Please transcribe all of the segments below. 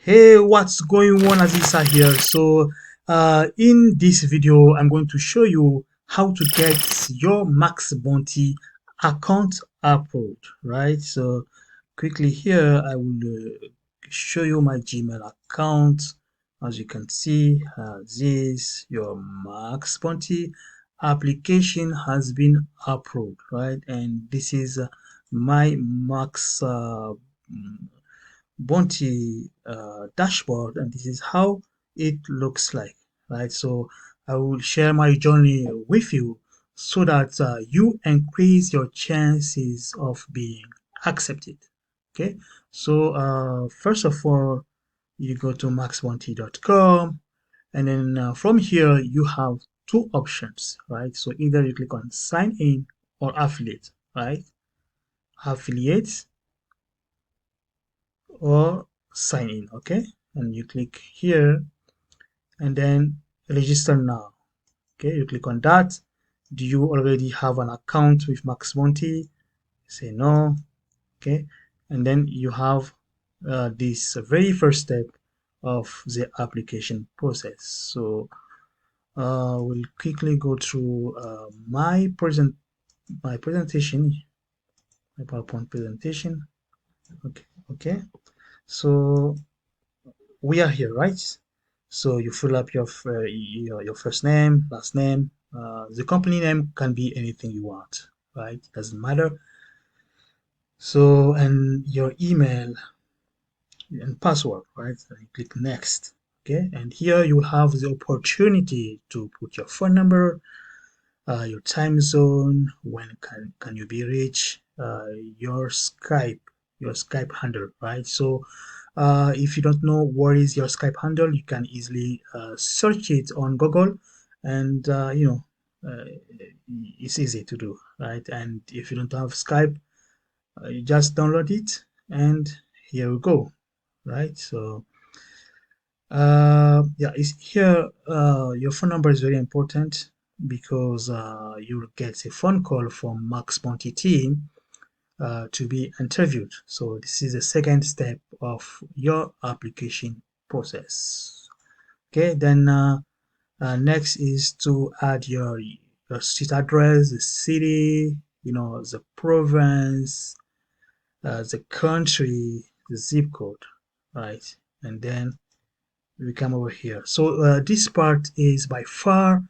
Hey, what's going on? Azisa here. In this video, I'm going to show you how to get your Maxbounty account approved, right? So, quickly here, I will show you my Gmail account. As you can see, this your Maxbounty application has been approved, right? And this is my Max Bounty dashboard, and this is how it looks like, right? So I will share my journey with you so that you increase your chances of being accepted. Okay, so first of all, you go to maxbounty.com, and then from here you have two options, right? So either you click on sign in or affiliate, right? Affiliate or sign in, okay? And you click here and then register now. Okay, you click on that. Do you already have an account with Maxbounty? Say no. Okay, and then you have this very first step of the application process. So we'll quickly go through my presentation, my PowerPoint presentation. Okay, okay. So we are here, right? So you fill up your first name, last name. The company name can be anything you want, right? Doesn't matter. So and your email and password, right? So you click next. Okay, and here you have the opportunity to put your phone number, your time zone, when can you be reached, your Skype handle, right? So if you don't know what is your Skype handle, you can easily search it on Google, and it's easy to do, right? And if you don't have Skype, you just download it, and here we go, right? So yeah, it's here. Your phone number is very important because you'll get a phone call from Max Bounty team to be interviewed. So this is the second step of your application process. Okay, then next is to add your street address, the city, the province, the country, the zip code, right? And then we come over here. So this part is by far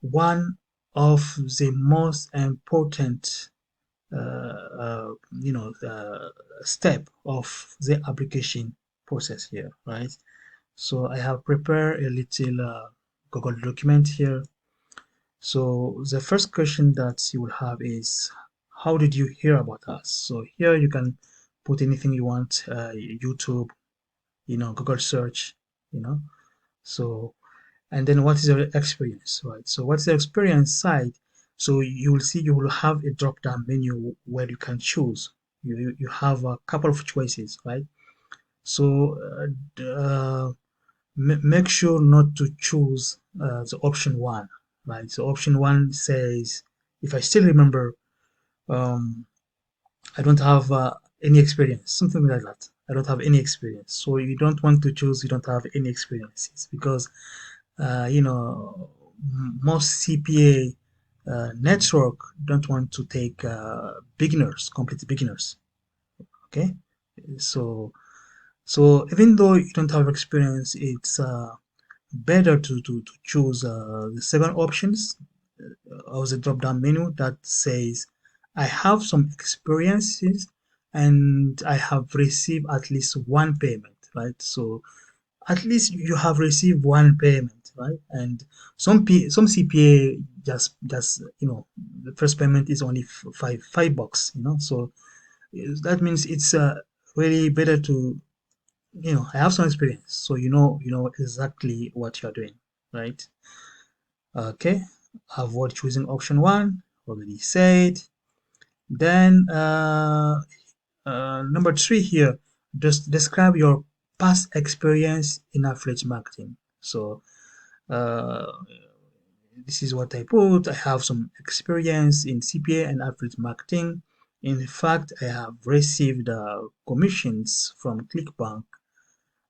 one of the most important step of the application process here, right? So I have prepared a little Google document here. So the first question that you will have is, how did you hear about us? So here you can put anything you want, YouTube, Google search, you know. So and then what is your experience, right? So what's the experience side? So you will see you will have a drop down menu where you can choose. You have a couple of choices, right? So make sure not to choose the option one, right? So option one says, if I still remember, um, I don't have any experience, something like that. I don't have any experience. So you don't want to choose you don't have any experiences because most CPA network don't want to take beginners, complete beginners. Okay, so even though you don't have experience, it's better to choose the second options of the drop down menu that says I have some experiences and I have received at least one payment, right? So at least you have received one payment, right? And some CPA just the first payment is only five bucks, so that means it's really better to have some experience, so you know exactly what you're doing, right? Okay, avoid choosing option one, already said. Then number three here, just describe your past experience in affiliate marketing. So uh, this is what I put. I have some experience in CPA and affiliate marketing. In fact, I have received commissions from ClickBank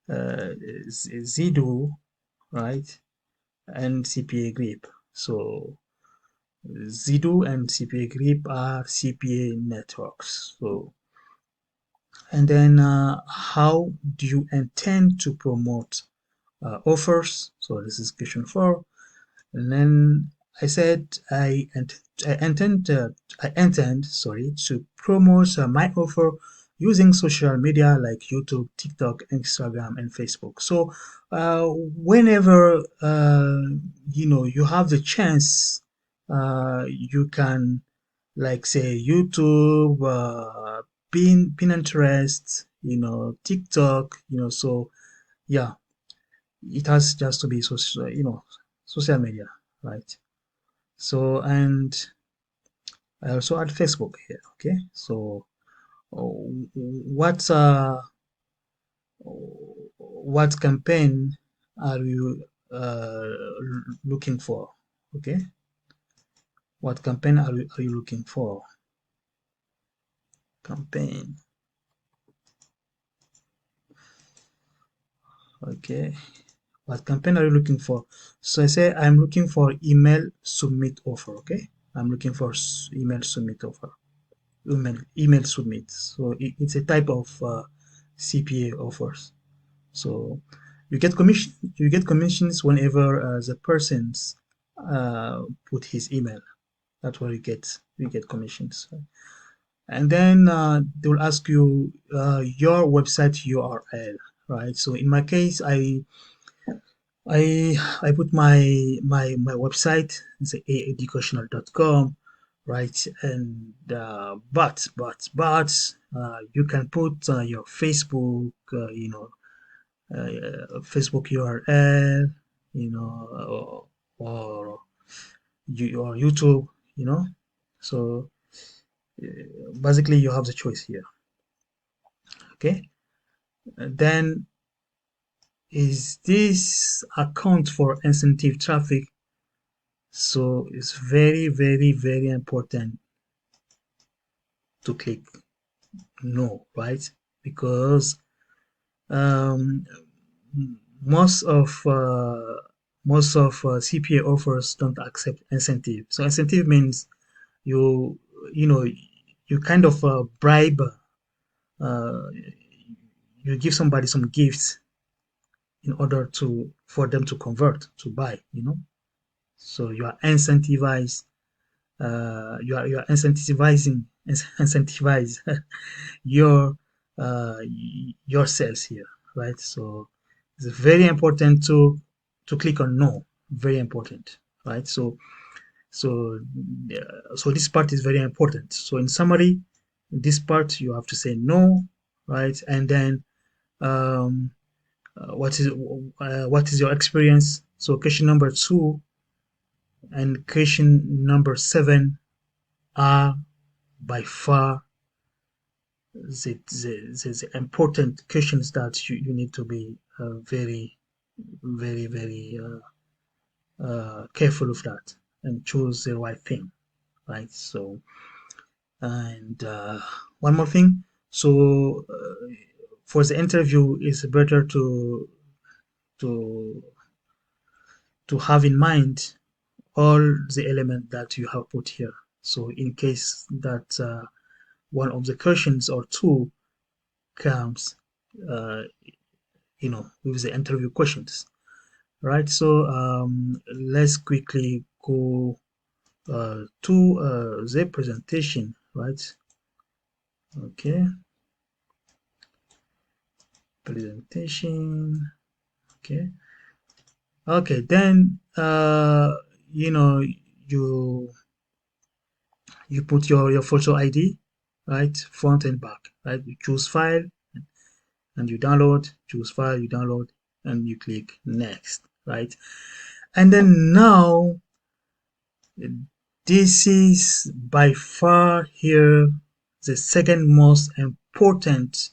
uh, Zido, right, and CPA grip. So Zido and CPA grip are CPA networks. So, and then how do you intend to promote offers? So this is question 4. And then I said I intend sorry, to promote my offer using social media like YouTube, TikTok, Instagram, and Facebook. So whenever you have the chance, you can, like, say, YouTube, Pinterest, TikTok, so yeah, it has just to be social media, right? So, and I also add Facebook here. Okay, so what what campaign are you looking for? Okay, what campaign are you looking for? Campaign. Okay, what campaign are you looking for? So I say I'm looking for email submit offer. Okay, I'm looking for email submit offer. Email submit. So it's a type of CPA offers. So you get commissions whenever the person's put his email. That's where you get commissions. And then they will ask you your website URL, right? So in my case, I put my website, it's aaeducational.com, right? And but you can put your Facebook, Facebook URL, or or YouTube, you know. So basically, you have the choice here. Okay. Then is this account for incentive traffic? So it's very, very, very important to click no, right? Because um, most of CPA offers don't accept incentive. So incentive means you you know you kind of bribe, uh, you give somebody some gifts in order to for them to convert to buy. So you are incentivized. You are incentivize your uh, your sales here, right? So it's very important to click on no. Very important, right? So this part is very important. So in summary, this part you have to say no, right? And then um, what is your experience? So question number 2 and question number 7 are by far the important questions that you need to be very, very, very careful of that and choose the right thing, right? So, and one more thing. So, for the interview, it's better to to have in mind all the elements that you have put here. So, in case that one of the questions or two comes, uh, with the interview questions, right? So let's quickly go to the presentation, right? Okay, presentation. Okay, okay. Then you know you you put your photo ID, right? Front and back, right? You choose file and you download. Choose file, you download, and you click next, right? And then now this is by far here the second most important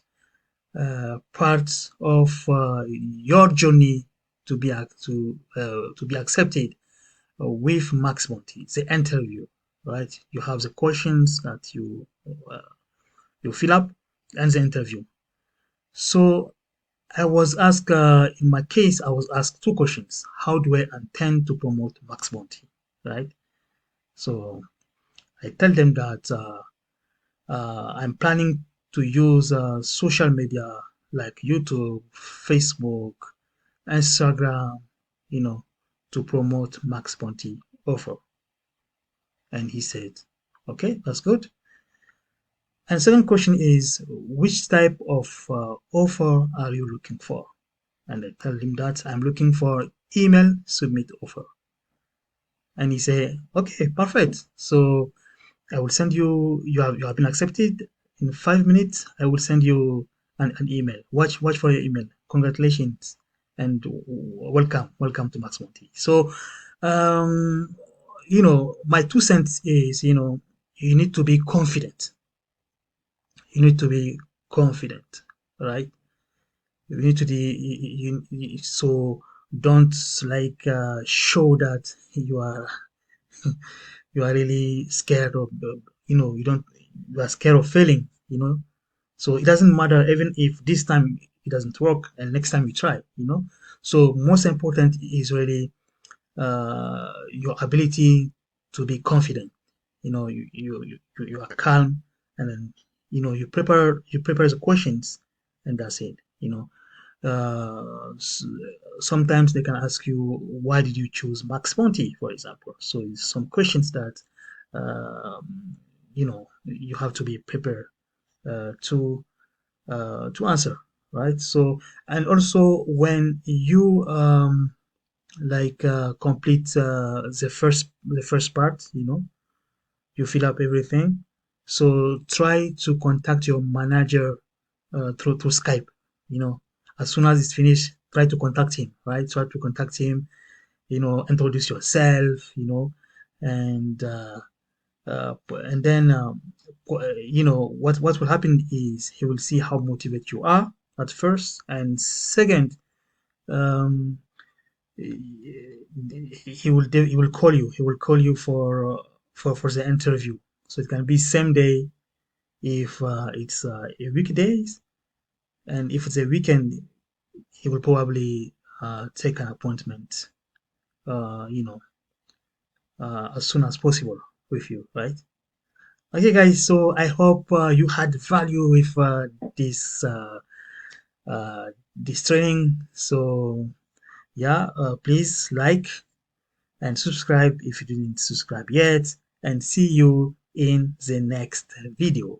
part of your journey to be accepted with Maxbounty, the interview, right? You have the questions that you fill up and the interview. So I was asked, in my case, I was asked two questions. How do I intend to promote Maxbounty, right? So I tell them that I'm planning to use social media like YouTube, Facebook, Instagram, you know, to promote Maxbounty offer. And he said, okay, that's good. And second question is, which type of offer are you looking for? And I tell him that I'm looking for email submit offer. And he say, okay, perfect. So I will send you have been accepted in 5 minutes. I will send you an email. Watch for your email. Congratulations and welcome to Max Monty. So, um, my 2 cents is, you need to be confident. You need to be confident, right? You need to be so don't like show that you are really scared of you don't you are scared of failing, so it doesn't matter even if this time it doesn't work and next time you try, so most important is really your ability to be confident. You are calm, and then you prepare the questions, and that's it. uh, s- Sometimes they can ask you, why did you choose Max Monty, for example? So it's some questions that you have to be prepared to answer, right? So, and also when you complete the first part, you fill up everything. So try to contact your manager through Skype. You know, as soon as it's finished, try to contact him. Right? Try to contact him. Introduce yourself. And then what will happen is he will see how motivated you are at first, and second, um, he will call you. He will call you for the interview. So it can be same day if it's a weekdays, and if it's a weekend, he will probably take an appointment, uh, you know, as soon as possible with you, right? Okay, guys. So I hope you had value with uh, this training. So yeah, please like and subscribe if you didn't subscribe yet, and see you in the next video.